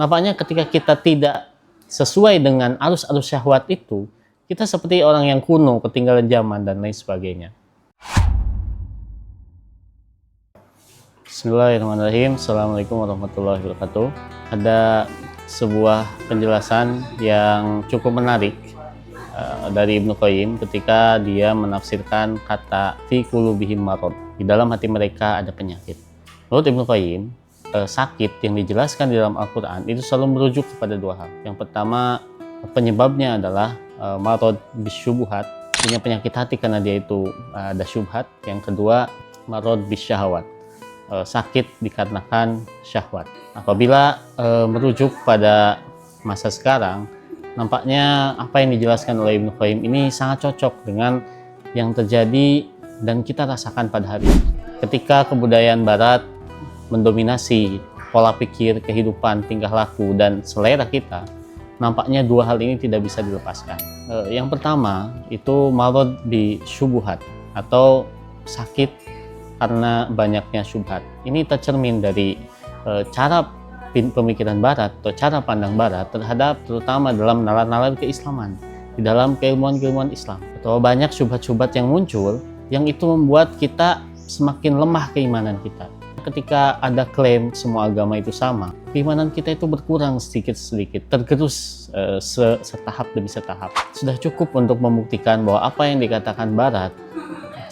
Nampaknya ketika kita tidak sesuai dengan arus-arus syahwat itu, kita seperti orang yang kuno, ketinggalan zaman, dan lain sebagainya. Bismillahirrahmanirrahim. Assalamualaikum warahmatullahi wabarakatuh. Ada sebuah penjelasan yang cukup menarik dari Ibnu Qayyim ketika dia menafsirkan kata fi qulubihim marad. Di dalam hati mereka ada penyakit. Menurut Ibnu Qayyim, sakit yang dijelaskan di dalam Al-Quran itu selalu merujuk kepada dua hal. Yang pertama, penyebabnya adalah marad bisyubuhat, punya penyakit hati karena dia itu ada syubhat. Yang kedua, marad bisyahawat, sakit dikarenakan syahwat. Apabila merujuk pada masa sekarang, nampaknya apa yang dijelaskan oleh Ibnu Qayyim ini sangat cocok dengan yang terjadi dan kita rasakan pada hari ini. Ketika kebudayaan Barat mendominasi pola pikir, kehidupan, tingkah laku, dan selera kita, nampaknya dua hal ini tidak bisa dilepaskan. Yang pertama itu marad bi syubuhat atau sakit karena banyaknya syubhat. Ini tercermin dari cara pemikiran Barat atau cara pandang Barat terhadap terutama dalam nalar-nalar keislaman, di dalam keilmuan-keilmuan Islam. Atau banyak syubhat-syubhat yang muncul yang itu membuat kita semakin lemah keimanan kita. Ketika ada klaim semua agama itu sama, keimanan kita itu berkurang sedikit-sedikit, tergerus setahap demi setahap. Sudah cukup untuk membuktikan bahwa apa yang dikatakan Barat,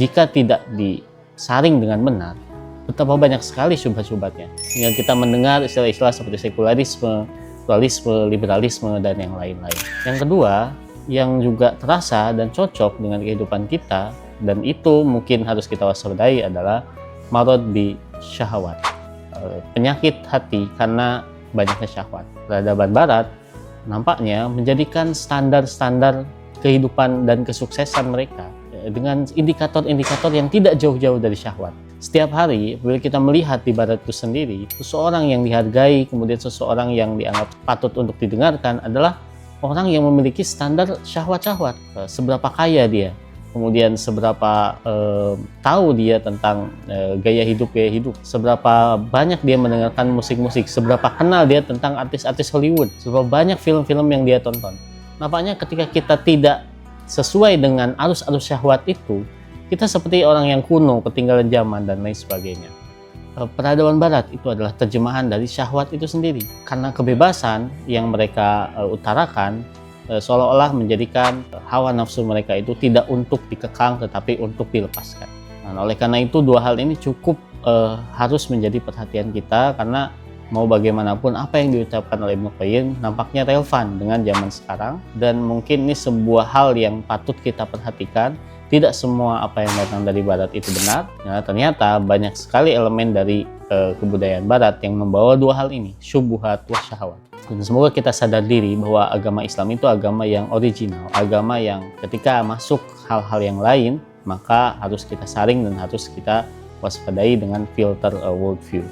jika tidak disaring dengan benar, betapa banyak sekali syubhat-syubhatnya. Hingga kita mendengar istilah-istilah seperti sekularisme, pluralisme, liberalisme, dan yang lain-lain. Yang kedua, yang juga terasa dan cocok dengan kehidupan kita, dan itu mungkin harus kita waspadai adalah marad bi syahwat, penyakit hati karena banyaknya syahwat. Peradaban Barat nampaknya menjadikan standar-standar kehidupan dan kesuksesan mereka dengan indikator-indikator yang tidak jauh-jauh dari syahwat. Setiap hari, bila kita melihat di Barat itu sendiri, seseorang yang dihargai, kemudian seseorang yang dianggap patut untuk didengarkan adalah orang yang memiliki standar syahwat-syahwat. Seberapa kaya dia, kemudian seberapa tahu dia tentang gaya hidup, seberapa banyak dia mendengarkan musik-musik, seberapa kenal dia tentang artis-artis Hollywood, seberapa banyak film-film yang dia tonton. Nampaknya ketika kita tidak sesuai dengan arus-arus syahwat itu, kita seperti orang yang kuno, ketinggalan zaman, dan lain sebagainya. Peradaban Barat itu adalah terjemahan dari syahwat itu sendiri. Karena kebebasan yang mereka utarakan, seolah-olah menjadikan hawa nafsu mereka itu tidak untuk dikekang tetapi untuk dilepaskan. Nah, oleh karena itu dua hal ini cukup harus menjadi perhatian kita, karena mau bagaimanapun apa yang diucapkan oleh Ibnu Qayyim nampaknya relevan dengan zaman sekarang, dan mungkin ini sebuah hal yang patut kita perhatikan. Tidak semua apa yang datang dari Barat itu benar. Nah, ternyata banyak sekali elemen dari kebudayaan Barat yang membawa dua hal ini, syubhat wa syahwat. Dan semoga kita sadar diri bahwa agama Islam itu agama yang original, agama yang ketika masuk hal-hal yang lain, maka harus kita saring dan harus kita waspadai dengan filter worldview.